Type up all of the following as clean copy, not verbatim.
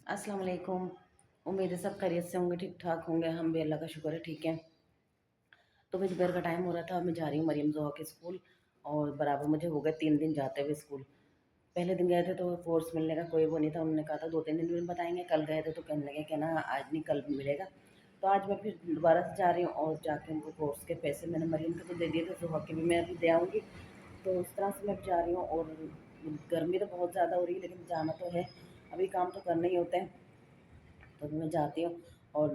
अस्सलाम वालेकुम। उम्मीद है सब खैरियत से होंगे, ठीक ठाक होंगे। हम भी अल्लाह का शुक्र है ठीक है। तो मैं दोपहर का टाइम हो रहा था, मैं जा रही हूँ मरीम ज़ोहा के स्कूल और बराबर मुझे हो गए 3 दिन जाते हुए स्कूल। पहले दिन गए थे तो कोर्स मिलने का कोई वो नहीं था, उन्होंने कहा था 2-3 दिन में बताएंगे। कल गए थे तो कहने लगे कि ना आज नहीं कल मिलेगा। तो आज मैं फिर दोबारा से जा रही हूँ और जाके उनको कोर्स के पैसे मैंने मरीम को तो दे दिए थे, ज़ोहा के भी मैं अभी दे आऊँगी। तो इस तरह से मैं जा रही हूँ और गर्मी तो बहुत ज़्यादा हो रही है लेकिन जाना तो है, अभी काम तो करने ही होते हैं। तो मैं जाती हूँ और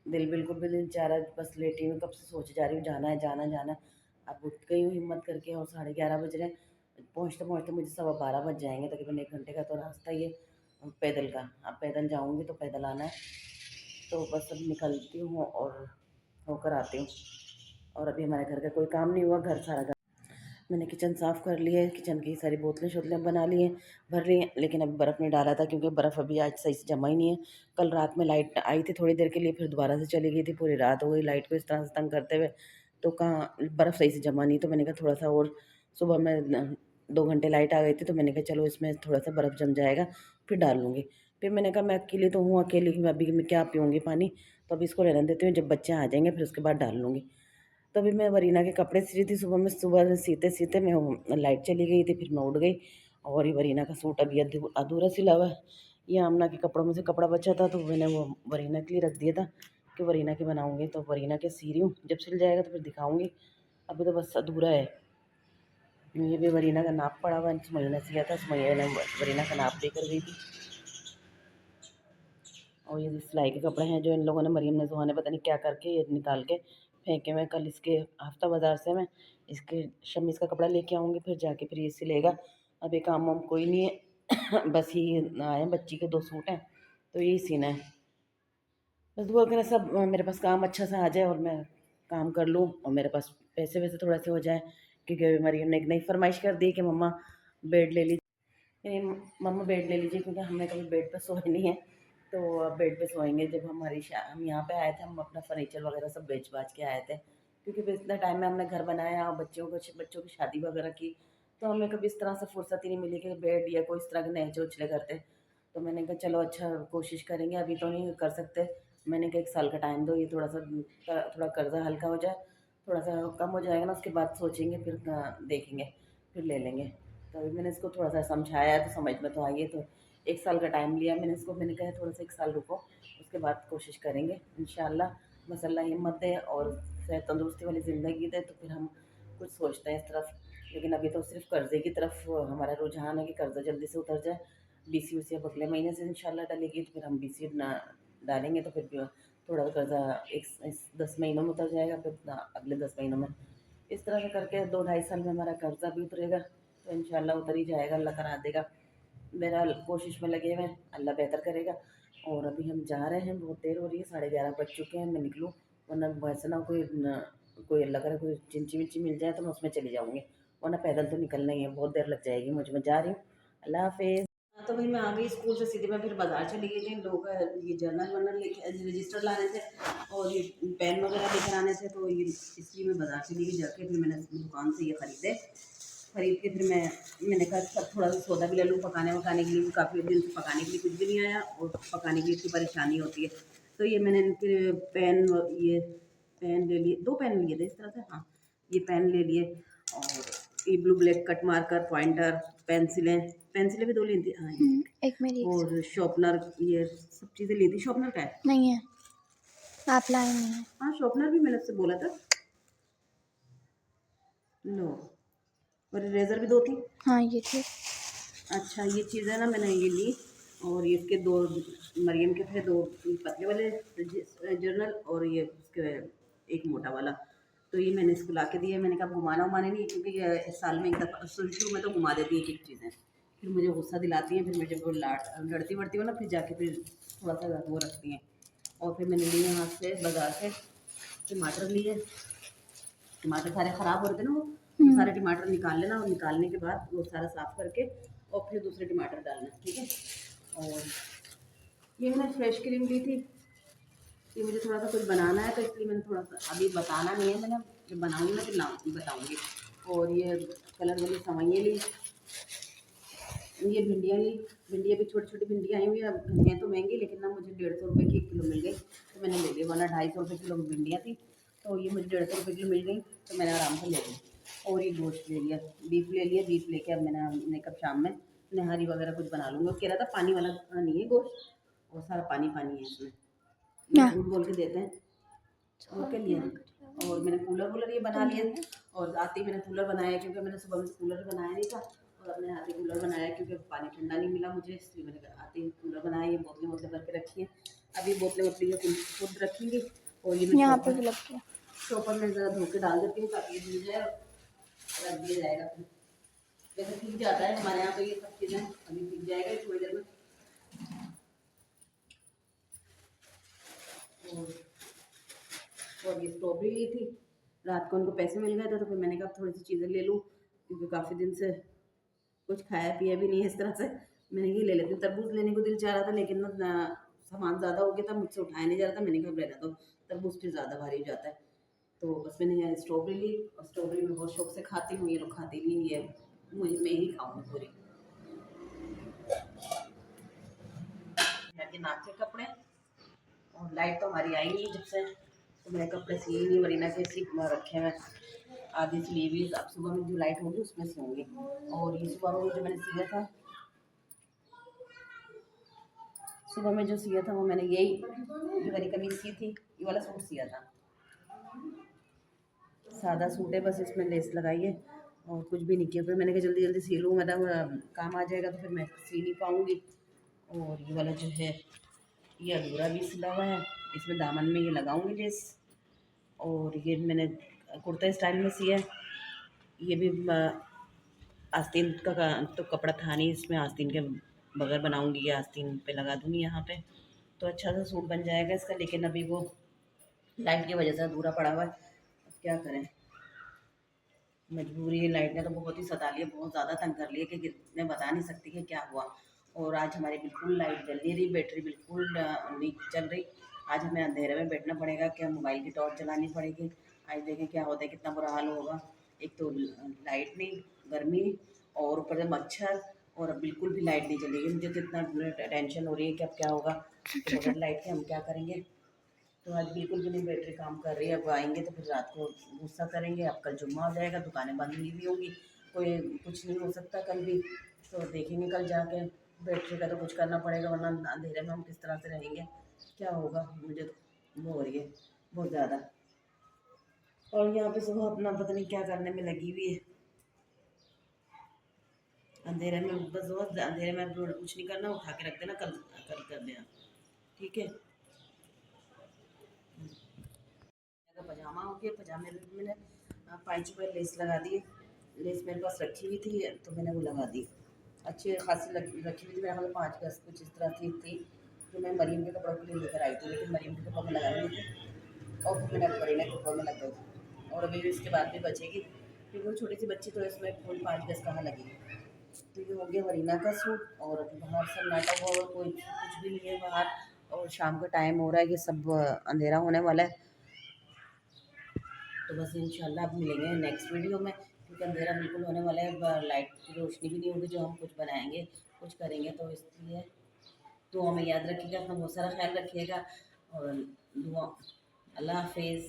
दिल बिल्कुल भी नहीं चाह रहा, बस लेटी हूँ, कब से सोच जा रही हूँ जाना है जाना है जाना है। अब उठ गई हूँ हिम्मत करके और 11:30 बज रहे हैं। पहुँचते पहुँचते मुझे 12:15 बज जाएंगे, तकरीबन 1 घंटे का तो रास्ता ये पैदल का। अब पैदल जाऊँगी तो पैदल आना है, तो बस अब निकलती हूँ और होकर आती हूँ। और अभी हमारे घर का कोई काम नहीं हुआ, घर सारा मैंने किचन साफ़ कर लिया है, किचन की सारी बोतलें शोतलें बना ली हैं, भर ली हैं, लेकिन अभी बर्फ़ नहीं डाला था क्योंकि बर्फ़ अभी आज सही से जमा ही नहीं है। कल रात में लाइट आई थी थोड़ी देर के लिए, फिर दोबारा से चली गई थी, पूरी रात हो गई लाइट को इस तरह से तंग करते हुए। तो कहाँ बर्फ़ सही से जमा नहीं, तो मैंने कहा थोड़ा सा और सुबह में 2 घंटे लाइट आ गई थी तो मैंने कहा चलो इसमें थोड़ा सा बर्फ़ जम जाएगा, फिर डाल लूँगी। फिर मैंने कहा मैं अकेली तो हूँ, अकेली अभी मैं क्या पीऊँगी पानी, तो अभी इसको रहने देती हूँ, जब बच्चे आ जाएंगे फिर उसके बाद डाल लूँगी। तभी मैं वरीना के कपड़े सी रही थी, सुबह सीते-सीते मैं लाइट चली गई थी, फिर मैं उठ गई और ये वरीना का सूट अभी अधूरा सिला हुआ है। ये आमना के कपड़ों में से कपड़ा बचा था तो मैंने वो वरीना के लिए रख दिया था कि वरीना के बनाऊँगी, तो वरीना के सी रही हूँ, जब सिल जाएगा तो फिर दिखाऊँगी। अभी तो बस अधूरा है। ये भी वरीना का नाप पड़ा हुआ है, सुमैया ने सिया था, सुमैया ने वरीना का नाप देकर गई थी। और ये सिलाई के कपड़े हैं जो इन लोगों ने, मरीम ने, ज़ोहा ने पता नहीं क्या करके ये निकाल के फेंके हुए। कल इसके हफ्ता बाज़ार से मैं इसके शमीज़ का कपड़ा लेके आऊँगी, फिर जाके फिर ये सिलेगा। अभी काम वाम कोई नहीं है बस ये आए बच्ची के 2 सूट हैं तो यही सीना है। बस दुआ करें सब मेरे पास काम अच्छा सा आ जाए और मैं काम कर लूँ और मेरे पास पैसे वैसे थोड़ा से हो जाए, क्योंकि अभी मरीम ने एक नई फरमाइश कर दी कि मम्मा बेड ले लीजिए, मम्मा बेड ले लीजिए, क्योंकि हमने कभी बेड पर सोए नहीं है। तो अब बेड पे सोएंगे। जब हम यहाँ पे आए थे, हम अपना फर्नीचर वगैरह सब बेच बाच के आए थे, क्योंकि फिर इतना टाइम में हमने घर बनाया और बच्चों की शादी वगैरह की, तो हमें कभी इस तरह से फुर्सत ही नहीं मिली कि बेड या कोई इस तरह के नए चोचले करते। तो मैंने कहा चलो अच्छा कोशिश करेंगे, अभी तो नहीं कर सकते। मैंने कहा 1 साल का टाइम दो, ये थोड़ा कर्जा हल्का हो जाए, थोड़ा सा कम हो जाएगा ना, उसके बाद सोचेंगे, फिर देखेंगे, फिर ले लेंगे। तो अभी मैंने इसको थोड़ा सा समझाया तो समझ में तो आई है, तो 1 साल का टाइम लिया मैंने इसको। मैंने कहा थोड़ा सा 1 साल रुको, उसके बाद कोशिश करेंगे इंशाल्लाह। बस अल्लाह हिम्मत दे और सेहत तंदुरुस्ती वाली ज़िंदगी दे तो फिर हम कुछ सोचते हैं इस तरफ। लेकिन अभी तो सिर्फ कर्ज़े की तरफ हमारा रुझान है कि कर्ज़ा जल्दी से उतर जाए। बीसी उसी अब अगले महीने से इंशाल्लाह डलेगी, तो फिर हम बीसी ना डालेंगे तो फिर थोड़ा कर्ज़ा एक 10 महीनों में उतर जाएगा, फिर अगले 10 महीनों में इस तरह से करके 2-2.5 साल में हमारा कर्ज़ा भी उतरेगा, तो इंशाल्लाह उतर ही जाएगा, अल्लाह करा देगा। बहरहाल कोशिश में लगे हुए हैं, अल्लाह बेहतर करेगा। और अभी हम जा रहे हैं, बहुत देर हो रही है, 11:30 बज चुके हैं। मैं निकलूँ वरना वैसे ना कोई अल्लाह करे कोई चिंची विंची मिल जाए तो मैं उसमें चली जाऊँगी, वरना पैदल तो निकलना ही है, बहुत देर लग जाएगी मुझे। मैं जा रही हूँ, अल्लाह हाफ़िज़। हाँ, तो भाई मैं आ गई स्कूल से, सीधे मैं फिर बाज़ार चली गई थी। लोग ये जर्नल वर्नल लेके रजिस्टर लाने थे और ये पेन वगैरह लेकर आने थे, तो ये इसलिए मैं बाज़ार चली गई। जाके फिर मैंने दुकान से ये ख़रीदे, खरीद के फिर मैंने कहा सब थोड़ा सा सौदा भी ले लूँ पकाने वकाने के लिए, काफ़ी दिन से पकाने के लिए कुछ भी नहीं आया और पकाने की इतनी परेशानी होती है। तो ये मैंने इनके ये पेन ले लिए, 2 पेन लिए थे इस तरह से, हाँ ये पेन ले लिए। और ये blue black cut marker, pointer, पेंसिलें पेंसिलें भी 2 ली थी, हाँ एक मेरी और शॉर्पनर, ये सब चीज़ें ली थी। शॉर्पनर का है? नहीं है, आप लाए नहीं है। हाँ शॉर्पनर भी मैंने उससे बोला था लो, और इरेज़र भी 2 थी। हाँ ये थी। अच्छा ये चीज़ें ना मैंने ये ली, और ये इसके 2 मरियम के थे, 2 पतले वाले जर्नल और ये उसके एक मोटा वाला। तो ये मैंने इसको ला के दिया। मैंने कहा घुमाना उमाने नहीं, क्योंकि ये साल में एक दफ़ा शुरू में तो घुमा देती है एक-एक चीज़ें, फिर मुझे गुस्सा दिलाती हैं, फिर मैं जब वो लड़ती वड़ती हूँ ना, फिर जाके फिर थोड़ा सा वो रखती हैं। और फिर मैंने लिए यहाँ से बाज़ार से टमाटर लिए। टमाटर सारे ख़राब हो रहे थे ना, वो सारे टमाटर निकाल लेना, और निकालने के बाद वो सारा साफ़ करके और फिर दूसरे टमाटर डालना, ठीक है। और ये मैंने फ्रेश क्रीम ली थी, ये मुझे थोड़ा सा कुछ बनाना है तो इसलिए मैंने थोड़ा सा, अभी बताना नहीं है, मैंने जब बनाऊँगी ना फिर बताऊँगी। और ये कलर वाली सवैयाँ ली, ये भिंडियाँ ली। भिंडियाँ भी छोटी छोटी भिंडियाँ आई हुई हैं तो महंगी, लेकिन ना मुझे 150 रुपये की 1 किलो मिल गई, तो मैंने ले ली, वरना 250 रुपये किलो की भिंडियाँ थी, तो ये मुझे 150 रुपये किलो मिल गई, तो मैंने आराम से ले ली। और ये गोश्त ले लिया, बीफ ले लिया, बीफ लेके अब मैंने कब शाम में नहारी वगैरह कुछ बना लूँगी। वो कह रहा था पानी वाला नहीं है गोश्त, और सारा पानी पानी है इसमें, ये झूठ बोल के देते हैं। और क्या लिया, और मैंने कूलर वूलर ये बना लिया, और आते ही मैंने कूलर बनाया, क्योंकि मैंने सुबह में कूलर बनाया नहीं था, और अब मैंने आते ही कूलर बनाया क्योंकि पानी ठंडा नहीं मिला मुझे, इसलिए मैंने आते ही कूलर बनाया। ये बोतलें वोतलें भर के रखी हैं, अभी बोतलें वोतलें ये खुद रखेंगी, और ये मैं यहाँ पे भी लग गया। चॉपर में ज़रा धो के डाल देती हूँ ताकि ये धुल जाए और रख दिया जाएगा। फिर वैसे ठीक जाता है हमारे यहाँ, तो ये सब चीज़ें अभी ठीक जाएगा थोड़ी देर में। और ये स्ट्रॉबेरी ली थी, रात को उनको पैसे मिल गए थे, तो फिर मैंने कहा थोड़ी सी चीज़ें ले लूँ, क्योंकि काफ़ी दिन से कुछ खाया पिया भी नहीं है इस तरह से। मैंने ये ले लेती हूँ, तरबूज लेने को दिल चाह रहा था, लेकिन ना सामान ज़्यादा हो गया था, मुझसे उठाया नहीं जा रहा था, मैंने कहा रहना तो तरबूज फिर ज़्यादा भारी हो जाता है, तो बस मैंने यहाँ स्ट्रॉबेरी ली, और स्ट्रॉबेरी में बहुत शौक से खाती हूँ, ये लोग खाती नहीं है, मुझे मैं ही खाऊँगी पूरी। के नाक के कपड़े, और लाइट तो हमारी आई नहीं जब से, तो मेरे कपड़े सिए नहीं, वरीना के सी रखे हैं आधी सिली हुई, अब सुबह में जो लाइट होगी उसमें सियूँगी। और ये सुबह में जो मैंने सिया था, सुबह में जो सिया था वो मैंने यही ये वाली कमीज सी थी, ये वाला सूट सिया था, सादा सूट है, बस इसमें लेस लगाई है और कुछ भी नहीं किया। फिर मैंने कहा जल्दी जल्दी सी लूँ, मतलब काम आ जाएगा तो फिर मैं सी नहीं पाऊँगी। और ये वाला जो है ये अधूरा भी सिला हुआ है, इसमें दामन में ये लगाऊंगी लेस। और ये मैंने कुर्ता स्टाइल में सिया है, ये भी आस्तीन का तो कपड़ा था नहीं, इसमें आस्तीन के बगैर बनाऊंगी, ये आस्तीन पे लगा दूंगी यहाँ पे, तो अच्छा सा सूट बन जाएगा इसका। लेकिन अभी वो लाइट की वजह से अधूरा पड़ा हुआ है, अब क्या करें, मजबूरी है। लाइट ने तो बहुत ही सता लिया, बहुत ज़्यादा तंग कर लिया कि मैं बता नहीं सकती कि क्या हुआ। और आज हमारी बिल्कुल लाइट जल नहीं रही, बैटरी बिल्कुल नहीं चल रही। आज हमें अंधेरे में बैठना पड़ेगा, क्या मोबाइल की टॉर्च जलानी पड़ेगी। आज देखें क्या होता है, कितना बुरा हाल होगा। एक तो लाइट नहीं, गर्मी, और ऊपर से मच्छर, और अब बिल्कुल भी लाइट नहीं चलेगी। मुझे तो इतना टेंशन हो रही है कि अब क्या होगा, तो बगैर लाइट के हम क्या करेंगे। तो आज बिल्कुल भी नहीं बैटरी काम कर रही है। अब आएंगे तो फिर रात को गुस्सा करेंगे, अब कल जुम्मा हो जाएगा, दुकानें बंद हुई भी होंगी, कोई कुछ नहीं हो सकता कल भी, तो देखेंगे कल जाके। बैटरी का तो कुछ करना पड़ेगा, वरना अंधेरे में हम किस तरह से रहेंगे, क्या होगा। मुझे तो वो हो रही है बहुत ज़्यादा। और यहाँ पे सुबह अपना पता नहीं क्या करने में लगी हुई है, अंधेरे में, बस बहुत अंधेरे में कुछ नहीं करना, उठा के रख देना, कल कल कर देना, ठीक है। मेरा पजामा हो गया, पजामे में भी मैंने 5 रुपये लेस लगा दी, लेस मेरे पास रखी हुई थी तो मैंने वो लगा दी, अच्छी खासी रखी हुई थी, मेरा मतलब 5 गज कुछ इस तरह थी जो मैं मरीम के कपड़ों के लिए लेकर आई थी, लेकिन मरीम के कपड़ों में लगाई नहीं थी, और फिर मैंने करीना के कपड़ों में लग गई, और अभी इसके बाद भी बचेगी, क्योंकि वो छोटी सी बच्ची तो इसमें कोई 5 गज कहाँ लगेगी। तो ये हो गया वरीना का सूट, और बाहर सन्नाटा हुआ और कोई कुछ भी नहीं है बाहर, और शाम का टाइम हो रहा है कि सब अंधेरा होने वाला है। तो बस इंशाल्लाह अब मिलेंगे नेक्स्ट वीडियो में, क्योंकि अंधेरा बिल्कुल होने वाला है, लाइट की रोशनी भी नहीं होगी जो हम कुछ बनाएंगे कुछ करेंगे, तो इसलिए तो हमें याद रखिएगा, अपना बहुत सारा ख्याल रखिएगा, और दुआ, अल्लाह हाफिज़।